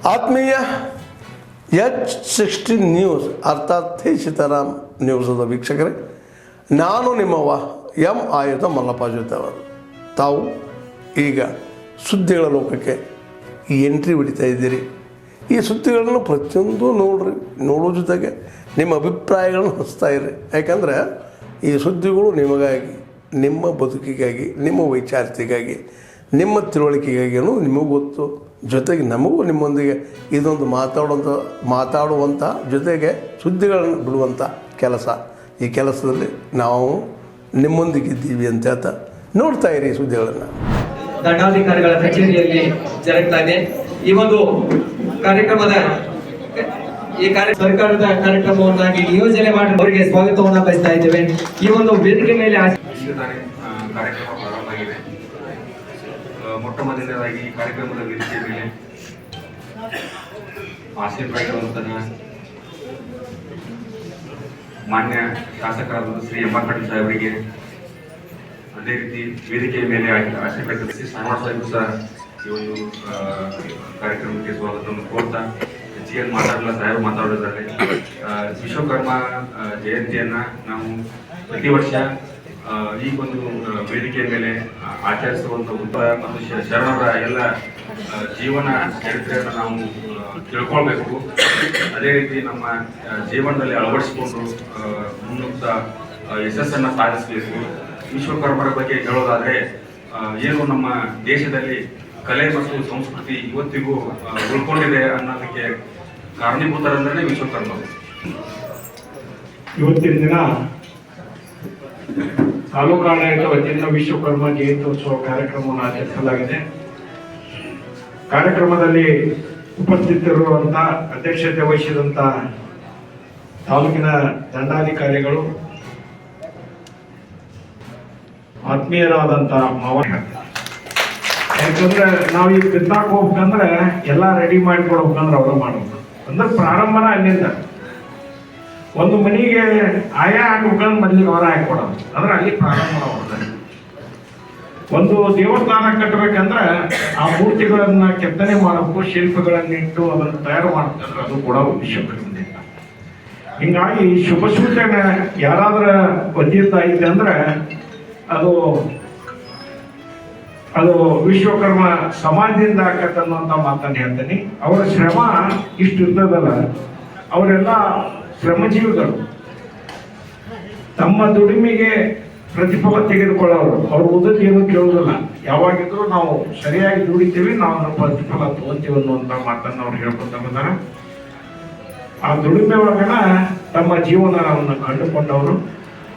ಆತ್ಮೀಯ H60 news ಅರ್ಥಾತ್ ಸೀತಾರಾಮ್ ನ್ಯೂಸದ ವೀಕ್ಷಕರೇ, ನಾನು ನಿಮ್ಮವ ಎಂ ಆಯುಧ ಮಲ್ಲಪ್ಪ ಜೊತೆವರು. ತಾವು ಈಗ ಸುದ್ದಿಗಳ ಲೋಕಕ್ಕೆ ಎಂಟ್ರಿ ಹೊಡಿತಾ ಇದ್ದೀರಿ. ಈ ಸುದ್ದಿಗಳನ್ನು ಪ್ರತಿಯೊಂದು ನೋಡೋ ಜೊತೆಗೆ ನಿಮ್ಮ ಅಭಿಪ್ರಾಯಗಳನ್ನು ಹಂಚ್ತಾ ಇರಿ. ಯಾಕಂದರೆ ಈ ಸುದ್ದಿಗಳು ನಿಮಗಾಗಿ, ನಿಮ್ಮ ಬದುಕಿಗಾಗಿ, ನಿಮ್ಮ ವೈಚಾರಿಕೆಗಾಗಿ, ನಿಮ್ಮ ತಿಳುವಳಿಕೆಗಾಗಿಯೂ ನಿಮಗೂ ಗೊತ್ತು. ಜೊತೆಗೆ ನಮಗೂ ನಿಮ್ಮೊಂದಿಗೆ ಇದೊಂದು ಮಾತಾಡುವಂಥ ಜೊತೆಗೆ ಸುದ್ದಿಗಳನ್ನು ಬಿಡುವಂಥ ಕೆಲಸ. ಈ ಕೆಲಸದಲ್ಲಿ ನಾವು ನಿಮ್ಮೊಂದಿಗಿದ್ದೀವಿ ಅಂತ ಹೇಳ್ತಾ ನೋಡ್ತಾ ಇರಿ ಸುದ್ದಿಗಳನ್ನು. ದಂಡಾಧಿಕಾರಿಗಳ ಕಚೇರಿಯಲ್ಲಿ ಜರುಗ್ತಾ ಇದೆ ಈ ಒಂದು ಕಾರ್ಯಕ್ರಮದ ಸರ್ಕಾರದ ಕಾರ್ಯಕ್ರಮವನ್ನಾಗಿ ನಿಯೋಜನೆ ಮಾಡಿ ಅವರಿಗೆ ಸ್ವಾಗತವನ್ನು ಬಯಸ್ತಾ ಇದ್ದೇವೆ. ಈ ಒಂದು ವೇದಿಕೆ ಮೇಲೆ ಕಾರ್ಯಕ್ರಮ ಪ್ರಾರಂಭ ಆಗಿದೆ. ಮೊಟ್ಟ ಮೊದಲನೇದಾಗಿ ಈ ಕಾರ್ಯಕ್ರಮದ ವೇದಿಕೆ ಮೇಲೆ ಆಸೀನರಾಗಿರುವಂತಹ ಮಾನ್ಯ ಶಾಸಕರಾದ ಶ್ರೀ ಎಂ ಆರ್ ಸಾಹೇಬರಿಗೆ, ಅದೇ ರೀತಿ ವೇದಿಕೆಯ ಮೇಲೆ ಆಸೀನರಾಗಿದ್ದ ಶ್ರೀನಿವಾಸ ಸಾಹೇಬ್ ಸಹ ಈ ಒಂದು ಕಾರ್ಯಕ್ರಮಕ್ಕೆ ಸ್ವಾಗತವನ್ನು ಕೋರ್ತಾ ಹೆಚ್ಚಿಗೆ ಮಾತಾಡಲ್ಲ ಸಾಹೇಬ್ ಮಾತಾಡೋದಾದ್ರೆ, ವಿಶ್ವಕರ್ಮ ಜಯಂತಿಯನ್ನ ನಾವು ಪ್ರತಿ ವರ್ಷ ಈ ಒಂದು ವೇದಿಕೆಯ ಮೇಲೆ ಆಚರಿಸುವಂತ ಮತ್ತು ಶರಣರ ಎಲ್ಲ ಜೀವನ ಚರಿತ್ರೆಯನ್ನು ನಾವು ತಿಳ್ಕೊಳ್ಬೇಕು. ಅದೇ ರೀತಿ ನಮ್ಮ ಜೀವನದಲ್ಲಿ ಅಳವಡಿಸಿಕೊಂಡು ಮುನ್ನುಗ್ತಾ ಯಶಸ್ಸನ್ನು ಸಾಧಿಸಬೇಕು. ವಿಶ್ವಕರ್ಮರ ಬಗ್ಗೆ ಹೇಳೋದಾದ್ರೆ, ಏನು ನಮ್ಮ ದೇಶದಲ್ಲಿ ಕಲೆ ಮತ್ತು ಸಂಸ್ಕೃತಿ ಇವತ್ತಿಗೂ ಉಳ್ಕೊಂಡಿದೆ ಅನ್ನೋದಕ್ಕೆ ಕಾರಣೀಭೂತರಂದ್ರೆ ವಿಶ್ವಕರ್ಮರು. ಇವತ್ತಿನ ದಿನ ತಾಲೂಕಾಡಳಿತ ವತಿಯಿಂದ ವಿಶ್ವಕರ್ಮ ಜಯಂತ್ಯೋತ್ಸವ ಕಾರ್ಯಕ್ರಮವನ್ನು ಆಚರಿಸಲಾಗಿದೆ. ಕಾರ್ಯಕ್ರಮದಲ್ಲಿ ಉಪಸ್ಥಿತರಿರುವಂತ ಅಧ್ಯಕ್ಷತೆ ವಹಿಸಿದಂತ ತಾಲೂಕಿನ ದಂಡಾಧಿಕಾರಿಗಳು, ಆತ್ಮೀಯರಾದಂತ ಮಾವ. ಯಾಕಂದ್ರೆ ನಾವು ಈಗ ಬಿತ್ತಾಕ್ ಹೋಗ್ಬೇಕಂದ್ರೆ ಎಲ್ಲ ರೆಡಿ ಮಾಡಿಕೊಡ್ಬೇಕಂದ್ರೆ ಅವ್ರ ಮಾಡ್ಬೇಕು. ಅಂದ್ರೆ ಪ್ರಾರಂಭನ ಅಲ್ಲಿಂದ ಒಂದು ಮನೆಗೆ ಆಯಾ ಹಾಕ್ಬೇಕಂದ್ರೆ ಮೊದಲಿಗೆ ಅವರ ಹಾಕೊಡೋದು, ಅಂದ್ರೆ ಅಲ್ಲಿ ಪ್ರಾರಂಭ ಮಾಡ್ತಾರೆ. ಒಂದು ದೇವಸ್ಥಾನ ಕಟ್ಟಬೇಕಂದ್ರೆ ಆ ಮೂರ್ತಿಗಳನ್ನ ಕೆತ್ತನೆ ಮಾಡಬೇಕು, ಶಿಲ್ಪಗಳನ್ನಿಟ್ಟು ಅದನ್ನು ತಯಾರು ಮಾಡ್ಬೇಕಂದ್ರೆ ಅದು ಕೂಡ ವಿಶ್ವಕರ್ಮದಿಂದ. ಹಿಂಗಾಗಿ ಶುಭ ಸೂಚನೆ ಯಾರಾದ್ರ ಹೊಂದಿರ್ತಾ ಇದೆ ಅಂದ್ರೆ ಅದು ವಿಶ್ವಕರ್ಮ ಸಮಾಜದಿಂದ ಆಕತ್ತನ್ನುವಂತ ಮಾತನ್ನು ಹೇಳ್ತೀನಿ. ಅವರ ಶ್ರಮ ಇಷ್ಟು ಇರ್ತದಲ್ಲ, ಅವರೆಲ್ಲ ಶ್ರಮಜೀವಿಗಳು. ತಮ್ಮ ದುಡಿಮೆಗೆ ಪ್ರತಿಫಲ ತೆಗೆದುಕೊಳ್ಳೋರು. ಅವ್ರು ಉದಕ್ಕೆ ಏನು ಕೇಳುವುದಿಲ್ಲ. ಯಾವಾಗಿದ್ರು ನಾವು ಸರಿಯಾಗಿ ದುಡಿತೀವಿ, ನಾವು ನಮ್ಮ ಪ್ರತಿಫಲ ತಗೋತೀವಿ ಅನ್ನುವಂಥ ಮಾತನ್ನು ಅವ್ರು ಹೇಳ್ಕೊತ ಬಂದಾರ. ಆ ದುಡಿಮೆ ಒಳಗನ ತಮ್ಮ ಜೀವನವನ್ನು ಕಂಡುಕೊಂಡವರು.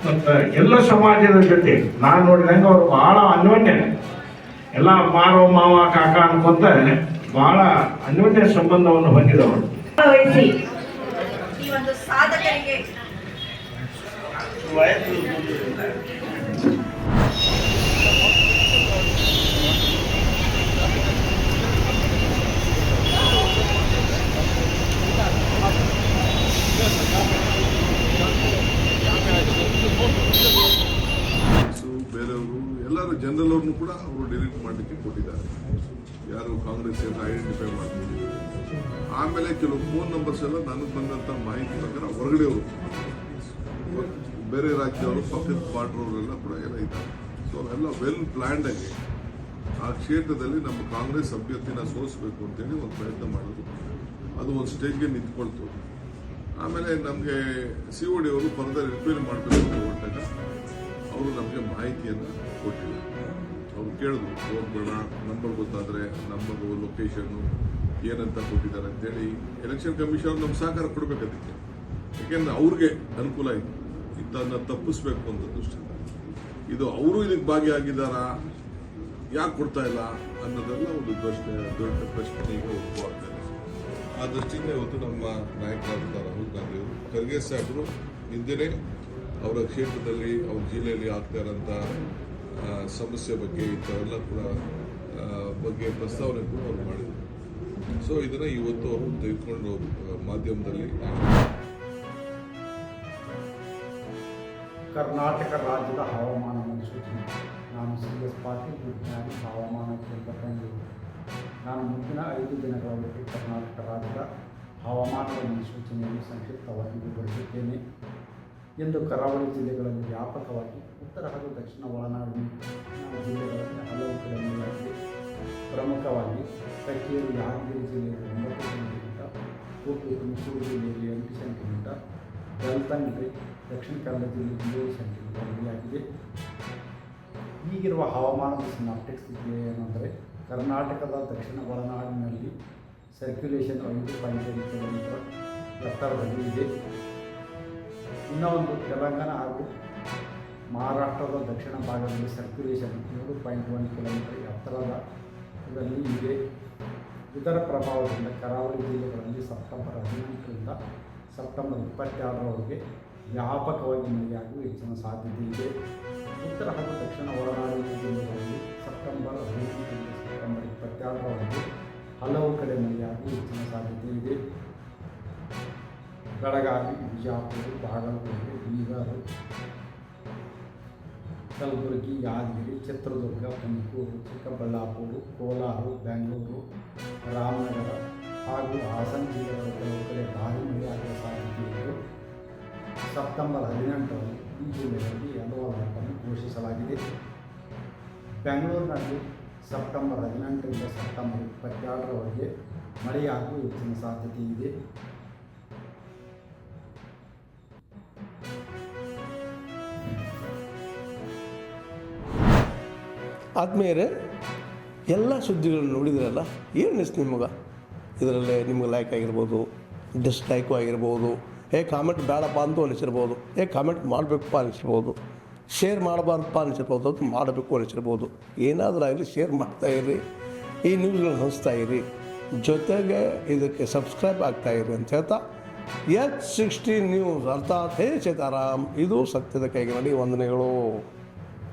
ಮತ್ತು ಎಲ್ಲ ಸಮಾಜದ ಜೊತೆ ನಾನು ನೋಡಿದಂಗೆ ಅವ್ರು ಬಹಳ ಅನ್ಯೋನ್ಯ, ಎಲ್ಲ ಮಾರೋ ಮಾವ ಕಾಕ ಅನ್ಕೊಂತ ಬಹಳ ಅನ್ಯೋನ್ಯ ಸಂಬಂಧವನ್ನು ಹೊಂದಿದವರು. ಈ ಒಂದು ಸಾಧಕರಿಗೆ ಬೇರೆಯವರು ಎಲ್ಲರೂ ಜನರಲ್ ಅವ್ರನ್ನು ಕೂಡ ಅವರು ಡಿಲೀಟ್ ಮಾಡಲಿಕ್ಕೆ ಕೊಟ್ಟಿದ್ದಾರೆ. ಯಾರು ಕಾಂಗ್ರೆಸ್ ಐಡೆಂಟಿಫೈ ಮಾಡ್ತಾರೆ. ಆಮೇಲೆ ಕೆಲವು ಫೋನ್ ನಂಬರ್ಸ್ ಎಲ್ಲ ನನಗೆ ಬಂದಂಥ ಮಾಹಿತಿ ಪ್ರಕಾರ ಹೊರಗಡೆಯವರು, ಬೇರೆ ರಾಜ್ಯದವರು, ಪಕ್ಕದ ಬಾರ್ಡ್ರವರೆಲ್ಲ ಕೂಡ ಎಲ್ಲ ಇದ್ದಾರೆ. ಸೊ ಅವೆಲ್ಲ ವೆಲ್ ಪ್ಲ್ಯಾಂಡ್ ಆಗಿ ಆ ಕ್ಷೇತ್ರದಲ್ಲಿ ನಮ್ಮ ಕಾಂಗ್ರೆಸ್ ಅಭ್ಯರ್ಥಿನ ಸೋಲಿಸಬೇಕು ಅಂತೇಳಿ ಒಂದು ಪ್ರಯತ್ನ ಮಾಡಿದ್ರು. ಅದು ಒಂದು ಸ್ಟೇಜ್ಗೆ ನಿಂತ್ಕೊಳ್ತು. ಆಮೇಲೆ ನಮಗೆ COD ಅವರು ಫರ್ದರ್ ಎನ್ಕ್ವೈರಿ ಮಾಡಬೇಕು ಅಂತ ಹೊರಟಾಗ ಅವರು ನಮಗೆ ಮಾಹಿತಿಯನ್ನು ಕೊಟ್ಟಿಲ್ಲ. ಅವ್ರು ಕೇಳಿದ್ರು, ಹೋಗ್ಬೇಡ, ನಂಬರ್ ಗೊತ್ತಾದರೆ ನಂಬರು, ಲೊಕೇಶನ್ನು ಏನಂತ ಕೊಟ್ಟಿದ್ದಾರೆ ಅಂತೇಳಿ. ಎಲೆಕ್ಷನ್ ಕಮಿಷನ್ ನಮ್ಮ ಸಹಕಾರ ಕೊಡಬೇಕು ಅದಕ್ಕೆ. ಯಾಕೆಂದ್ರೆ ಅವ್ರಿಗೆ ಅನುಕೂಲ ಇತ್ತು, ಇದನ್ನು ತಪ್ಪಿಸ್ಬೇಕು ಅಂತ ದೃಷ್ಟಿಯಿಂದ. ಇದು ಅವರು ಇದಕ್ಕೆ ಭಾಗಿಯಾಗಿದ್ದಾರಾ, ಯಾಕೆ ಕೊಡ್ತಾ ಇಲ್ಲ ಅನ್ನೋದೆಲ್ಲ ಒಂದು ದೊಡ್ಡ ಪ್ರಶ್ನೆ ಈಗ ಉದ್ಭವ ಆಗ್ತಾ ಇದೆ. ಆ ದೃಷ್ಟಿಯಿಂದ ಇವತ್ತು ನಮ್ಮ ನಾಯಕರಾದಂಥ ರಾಹುಲ್ ಗಾಂಧಿ ಅವರು, ಖರ್ಗೆ ಸಾಹೇಬರು ಹಿಂದೆನೇ ಅವರ ಕ್ಷೇತ್ರದಲ್ಲಿ, ಅವ್ರ ಜಿಲ್ಲೆಯಲ್ಲಿ ಆಗ್ತಾ ಇರೋಂಥ ಸಮಸ್ಯೆ ಬಗ್ಗೆ, ಇಂಥವೆಲ್ಲ ಕೂಡ ಬಗ್ಗೆ ಪ್ರಸ್ತಾವನೆ ಕೂಡ ಅವರು ಮಾಡಿದರು. ಸೊ ಇದನ್ನು ಇವತ್ತು ಅವರು ತೆಗೆದುಕೊಂಡು ಮಾಧ್ಯಮದಲ್ಲಿ ಕರ್ನಾಟಕ ರಾಜ್ಯದ ಹವಾಮಾನ ಮುನ್ಸೂಚನೆ. ನಾನು CS ಪಾಟೀಲ್, ವಿಜ್ಞಾನಿ, ಹವಾಮಾನ ಕೇಂದ್ರ ಬೆಂಗಳೂರು. ನಾನು ಮುಂದಿನ 5 ದಿನಗಳವರೆಗೆ ಕರ್ನಾಟಕ ರಾಜ್ಯದ ಹವಾಮಾನದ ಮುನ್ಸೂಚನೆಯನ್ನು ಸಂಕ್ಷಿಪ್ತವಾಗಿ ವಿವರಿಸುತ್ತೇನೆ ಎಂದು ಕರಾವಳಿ ಜಿಲ್ಲೆಗಳಲ್ಲಿ ವ್ಯಾಪಕವಾಗಿ, ಉತ್ತರ ಹಾಗೂ ದಕ್ಷಿಣ ಒಳನಾಡಿನ ಜಿಲ್ಲೆಗಳಲ್ಲಿ ಹಲವು ಕಡೆ ಮಳೆಯಾಗಿದೆ. ಪ್ರಮುಖವಾಗಿ ಕಕ್ಕೇರಿ ಯಾದಗಿರಿ ಜಿಲ್ಲೆಯಲ್ಲಿ 9 ಸೆಂಟಿಮೀಟರ್, ಕೋಟೆ ತುಮಕೂರು ಜಿಲ್ಲೆಯಲ್ಲಿ 8 ಸೆಂಟಿಮೀಟರ್, ಬೆಳ್ತಂಗಡಿ ದಕ್ಷಿಣ ಕನ್ನಡ ಜಿಲ್ಲೆಯಲ್ಲಿ 7 ಸೆಂಟಿಮೀಟರ್ ಮಳೆಯಾಗಿದೆ. ಈಗಿರುವ ಹವಾಮಾನದ ಸಿನಾಪ್ಟಿಕ್ಸ್ ಸ್ಥಿತಿ ಏನೆಂದರೆ, ಕರ್ನಾಟಕದ ದಕ್ಷಿಣ ಒಳನಾಡಿನಲ್ಲಿ ಸರ್ಕ್ಯುಲೇಷನ್ 5.5 ಕಿಲೋಮೀಟರ್ ಎತ್ತರದಲ್ಲಿ ಇದೆ. ಇನ್ನೂ ಒಂದು ತೆಲಂಗಾಣ ಹಾಗೂ ಮಹಾರಾಷ್ಟ್ರದ ದಕ್ಷಿಣ ಭಾಗದಲ್ಲಿ ಸರ್ಕ್ಯುಲೇಷನ್ 7.1 ಕಿಲೋಮೀಟರ್ ಎತ್ತರದಲ್ಲಿ ಇದೆ. ಇದರ ಪ್ರಭಾವದಿಂದ ಕರಾವಳಿ ಜಿಲ್ಲೆಗಳಲ್ಲಿ ಸೆಪ್ಟೆಂಬರ್ 18ರಿಂದ ಸೆಪ್ಟೆಂಬರ್ 22ರವರೆಗೆ ವ್ಯಾಪಕವಾಗಿ ಮಳೆಯಾಗುವ ಹೆಚ್ಚಿನ ಸಾಧ್ಯತೆ ಇದೆ. ಉತ್ತರ ಹಾಗೂ ದಕ್ಷಿಣ ಒಳನಾಡಿನ ಜಿಲ್ಲೆಗಳಲ್ಲಿ ಸೆಪ್ಟೆಂಬರ್ 18ರಿಂದ ಸೆಪ್ಟೆಂಬರ್ 22ರವರೆಗೆ ಹಲವು ಕಡೆ ಮಳೆಯಾಗುವ ಹೆಚ್ಚಿನ ಸಾಧ್ಯತೆ ಇದೆ. ಬೆಳಗಾವಿ, ಬಿಜಾಪುರ, ಬಾಗಲಕೋಟೆ, ಬೀದರ್, ಕಲಬುರಗಿ, ಯಾದಗಿರಿ, ಚಿತ್ರದುರ್ಗ, ತುಮಕೂರು, ಚಿಕ್ಕಬಳ್ಳಾಪುರ, ಕೋಲಾರ, ಬೆಂಗಳೂರು, ರಾಮನಗರ ಹಾಗೂ ಹಾಸನ ಜಿಲ್ಲೆಗಳ ಕೆಲವು ಕಡೆ ಭಾರೀ ಮಳೆಯಾಗುವ ಸಾಧ್ಯತೆ ಇದ್ದು, ಸೆಪ್ಟೆಂಬರ್ 18ರಂದು ಈ ಜಿಲ್ಲೆಗಳಲ್ಲಿ ಯೆಲ್ಲೋ ಅಲರ್ಟ್ ಅನ್ನು ಘೋಷಿಸಲಾಗಿದೆ. ಬೆಂಗಳೂರಿನಲ್ಲಿ ಸೆಪ್ಟೆಂಬರ್ 18ರಿಂದ ಸೆಪ್ಟೆಂಬರ್ 22ರವರೆಗೆ ಮಳೆಯಾಗುವ ಹೆಚ್ಚಿನ ಸಾಧ್ಯತೆ ಇದೆ. ಆದ್ಮೇಲೆ ಎಲ್ಲ ಸುದ್ದಿಗಳನ್ನು ನೋಡಿದ್ರಲ್ಲ, ಏನು ಅನಿಸ್ತು ನಿಮಗೆ? ಇದರಲ್ಲೇ ನಿಮ್ಗೆ ಲೈಕ್ ಆಗಿರ್ಬೋದು, ಡಿಸ್ಲೈಕು ಆಗಿರ್ಬೋದು, ಕಾಮೆಂಟ್ ಬೇಡಪ್ಪ ಅಂತೂ ಅನಿಸಿರ್ಬೋದು, ಕಾಮೆಂಟ್ ಮಾಡಬೇಕಪ್ಪ ಅನಿಸಿರ್ಬೋದು, ಶೇರ್ ಮಾಡಬಾರ್ದಪ್ಪ ಅನಿಸಿರ್ಬೋದು, ಅದು ಮಾಡಬೇಕು ಅನಿಸಿರ್ಬೋದು. ಏನಾದರೂ ಆಗಲಿ ಶೇರ್ ಮಾಡ್ತಾಯಿರಿ, ಈ ನ್ಯೂಸ್ಗಳನ್ನ ಹಂಚ್ತಾ ಇರಿ, ಜೊತೆಗೆ ಇದಕ್ಕೆ ಸಬ್ಸ್ಕ್ರೈಬ್ ಆಗ್ತಾಯಿರಿ ಅಂತ ಹೇಳ್ತಾ, H16 ನ್ಯೂಸ್ ಅರ್ಥಾತ್ ಹೇ ಸೀತಾರಾಮ್, ಇದು ಸತ್ಯದ ಕೈಗೆ ನಡಿ. ವಂದನೆಗಳು.